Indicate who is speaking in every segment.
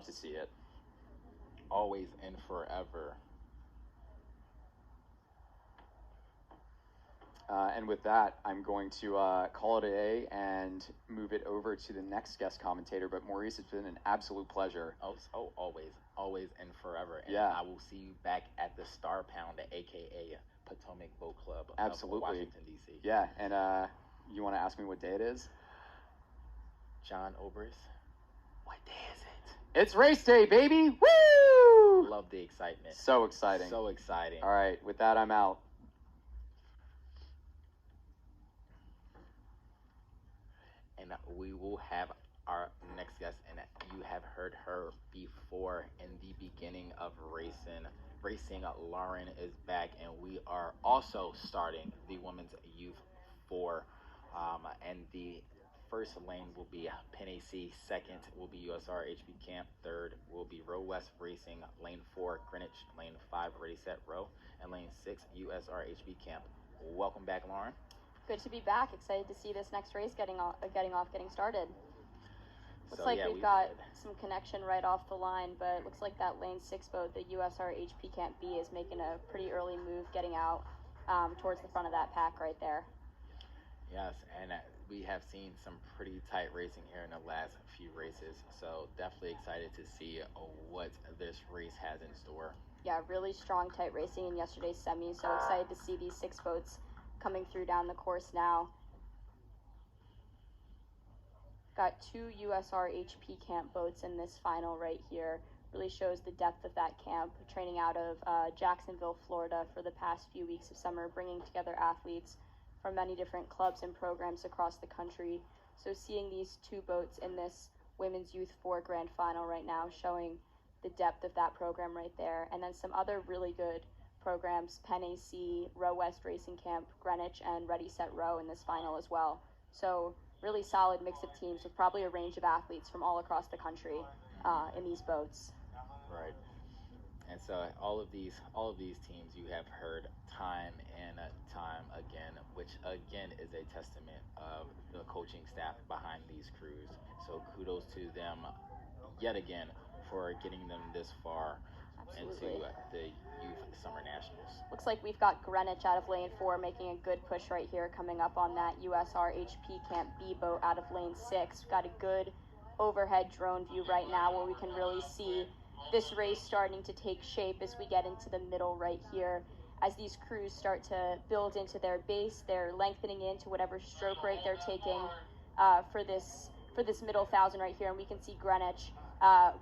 Speaker 1: to see it.
Speaker 2: Always and forever.
Speaker 1: And with that, I'm going to call it a day and move it over to the next guest commentator. But Maurice, it's been an absolute pleasure.
Speaker 2: Always and forever. And
Speaker 1: Yeah.
Speaker 2: I will see you back at the Star Pound, aka Potomac Boat Club
Speaker 1: Absolutely.
Speaker 2: of Washington, D.C.
Speaker 1: Yeah, and you want to ask me what day it is?
Speaker 2: John Obrist, what day is it?
Speaker 1: It's race day, baby! Woo!
Speaker 2: Love the excitement.
Speaker 1: So exciting.
Speaker 2: So exciting.
Speaker 1: All right, with that, I'm out.
Speaker 2: And we will have our next guest, and you have heard her before in the beginning of racing. Lauren is back, and we are also starting the Women's Youth 4. And the first lane will be Penn AC, second will be USR HB Camp, third will be Row West Racing, lane 4 Greenwich, lane 5 Ready Set Row, and lane 6 USR HB Camp. Welcome back, Lauren.
Speaker 3: Good to be back. Excited to see this next race getting started. Looks
Speaker 2: So,
Speaker 3: like
Speaker 2: yeah,
Speaker 3: we've got some connection right off the line, but it looks like that lane 6 boat, the USR HP Camp B, is making a pretty early move getting out towards the front of that pack right there.
Speaker 2: Yes, and we have seen some pretty tight racing here in the last few races, so definitely excited to see what this race has in store.
Speaker 3: Yeah, really strong, tight racing in yesterday's semi, so excited to see these 6 boats coming through down the course now. Got 2 USR HP Camp boats in this final right here. Really shows the depth of that camp, training out of Jacksonville, Florida for the past few weeks of summer, bringing together athletes from many different clubs and programs across the country. So seeing these 2 boats in this Women's Youth 4 Grand Final right now, showing the depth of that program right there. And then some other really good programs, Penn AC, Row West Racing Camp, Greenwich, and Ready Set Row in this final as well. So really solid mix of teams with probably a range of athletes from all across the country in these boats.
Speaker 2: Right. And so all of these teams you have heard time and time again, which again is a testament of the coaching staff behind these crews. So kudos to them yet again for getting them this far.
Speaker 3: Absolutely.
Speaker 2: Into the Youth Summer Nationals.
Speaker 3: Looks like we've got Greenwich out of lane 4 making a good push right here, coming up on that USR HP Camp B boat out of lane 6. We've got a good overhead drone view right now where we can really see this race starting to take shape as we get into the middle right here. As these crews start to build into their base, they're lengthening into whatever stroke rate they're taking for this middle 1,000 right here, and we can see Greenwich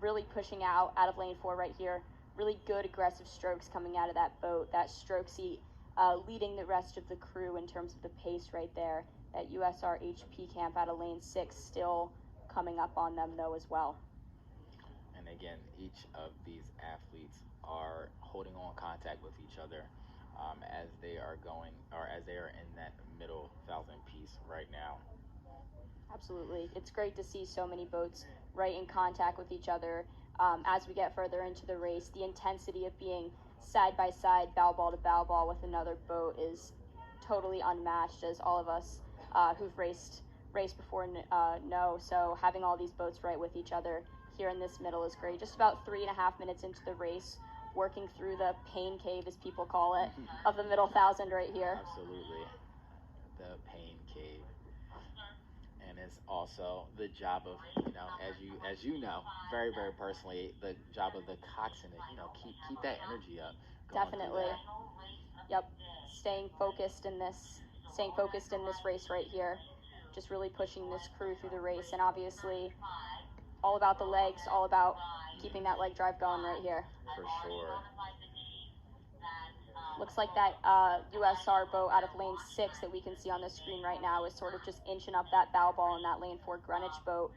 Speaker 3: really pushing out of lane 4 right here. Really good aggressive strokes coming out of that boat, that stroke seat leading the rest of the crew in terms of the pace right there. That USR HP Camp out of lane 6 still coming up on them though as well.
Speaker 2: And again, each of these athletes are holding on contact with each other as they are going, or as they are in that middle 1,000 piece right now.
Speaker 3: Absolutely. It's great to see so many boats right in contact with each other as we get further into the race. The intensity of being side by side, bow ball to bow ball with another boat is totally unmatched, as all of us who've raced before know. So having all these boats right with each other here in this middle is great. Just about 3.5 minutes into the race, working through the pain cave, as people call it, of the middle 1,000 right here.
Speaker 2: Absolutely. The pain cave. And it's also the job of, as you know, very, very personally, the job of the coxswain to keep that energy up.
Speaker 3: Definitely. Yep. Staying focused in this race right here. Just really pushing this crew through the race, and obviously all about the legs, all about keeping that leg drive going right here.
Speaker 2: For sure.
Speaker 3: Looks like that USR boat out of lane 6 that we can see on the screen right now is sort of just inching up that bow ball in that lane 4 Greenwich boat.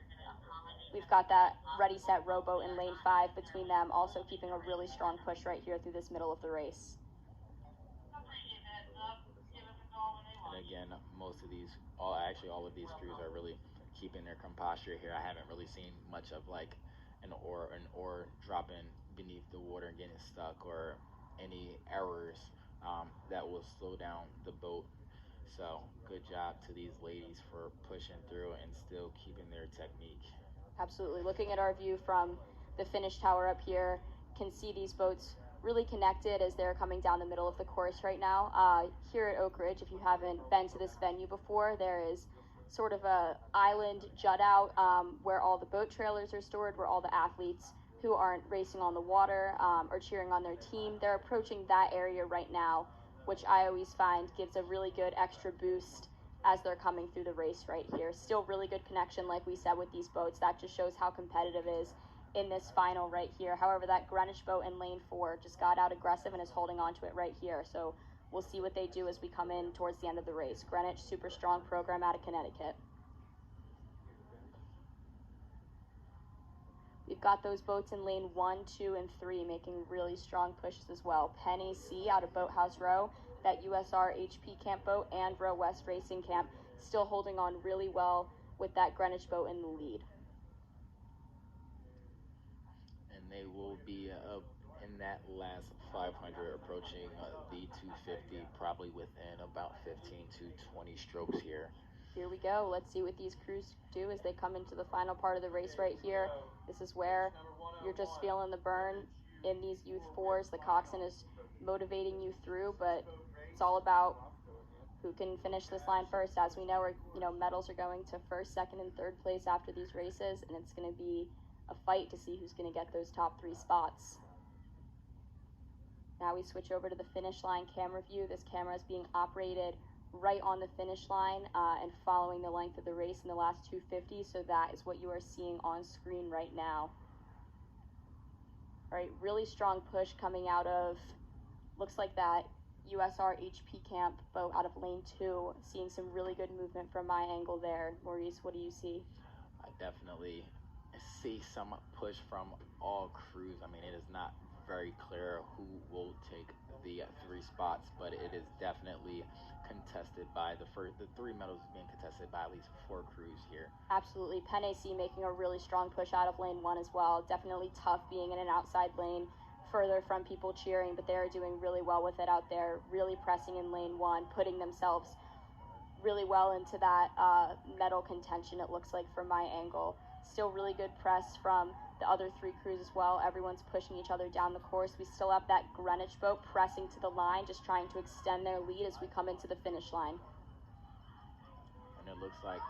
Speaker 3: We've got that Ready Set Row boat in lane 5 between them, also keeping a really strong push right here through this middle of the race.
Speaker 2: And again, all of these crews are really keeping their composure here. I haven't really seen much of like an oar dropping beneath the water and getting stuck, or any errors that will slow down the boat. So good job to these ladies for pushing through and still keeping their technique.
Speaker 3: Absolutely. Looking at our view from the finish tower up here. Can see these boats really connected as they're coming down the middle of the course right now. Here at Oak Ridge, if you haven't been to this venue before, there is sort of a island jut out where all the boat trailers are stored, where all the athletes who aren't racing on the water or cheering on their team, they're approaching that area right now, which I always find gives a really good extra boost as they're coming through the race right here. Still really good connection, like we said, with these boats. That just shows how competitive it is in this final right here. However, that Greenwich boat in lane 4 just got out aggressive and is holding on to it right here. So we'll see what they do as we come in towards the end of the race. Greenwich, super strong program out of Connecticut. We've got those boats in lane 1, 2, and 3 making really strong pushes as well. Penny C out of Boathouse Row, that USR HP Camp boat, and Row West Racing Camp still holding on really well with that Greenwich boat in the lead.
Speaker 2: And they will be in that last 500 approaching the 250, probably within about 15 to 20 strokes here.
Speaker 3: Here we go. Let's see what these crews do as they come into the final part of the race right here. This is where you're just feeling the burn in these youth 4s. The coxswain is motivating you through, but it's all about who can finish this line first. As we know, medals are going to first, second, and third place after these races, and it's going to be a fight to see who's going to get those top 3 spots. Now we switch over to the finish line camera view. This camera is being operated right on the finish line and following the length of the race in the last 250, so that is what you are seeing on screen right now. All right, really strong push coming out of, looks like that USR HP Camp boat out of lane 2, seeing some really good movement from my angle there. Maurice, what do you see?
Speaker 2: I definitely see some push from all crews. I mean, it is not very clear who will take the 3 spots, but it is definitely contested by the 3 medals being contested by at least 4 crews here.
Speaker 3: Absolutely. Penn AC making a really strong push out of lane 1 as well. Definitely tough being in an outside lane further from people cheering, but they are doing really well with it out there, really pressing in lane 1, putting themselves really well into that medal contention, it looks like from my angle. Still really good press from the other 3 crews as well. Everyone's pushing each other down the course. We still have that Greenwich boat pressing to the line, just trying to extend their lead as we come into the finish line.
Speaker 2: And it looks like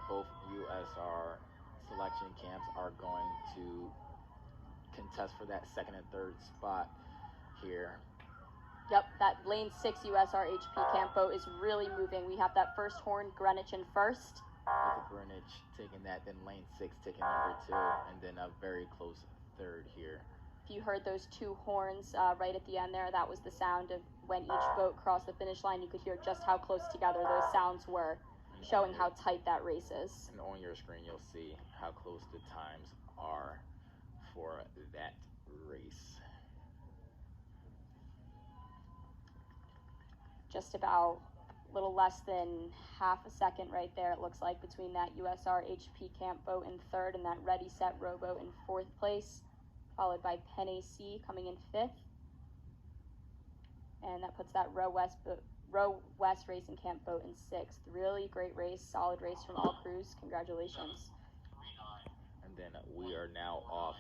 Speaker 2: both USR selection camps are going to contest for that 2nd and 3rd spot here.
Speaker 3: Yep, that lane 6 USR HP Camp boat is really moving. We have that first horn, Greenwich in first.
Speaker 2: With Greenwich taking that, then lane 6 taking number 2, and then a very close 3rd here.
Speaker 3: If you heard those 2 horns right at the end there, that was the sound of when each boat crossed the finish line. You could hear just how close together those sounds were, showing how tight that race is.
Speaker 2: And on your screen, you'll see how close the times are for that race.
Speaker 3: Just about a little less than half a second right there, it looks like, between that USR HP Camp boat in 3rd and that Ready Set rowboat in 4th place, followed by Penn AC coming in 5th. And that puts that Row West Racing Camp boat in 6th. Really great race, solid race from all crews. Congratulations.
Speaker 2: And then we are now off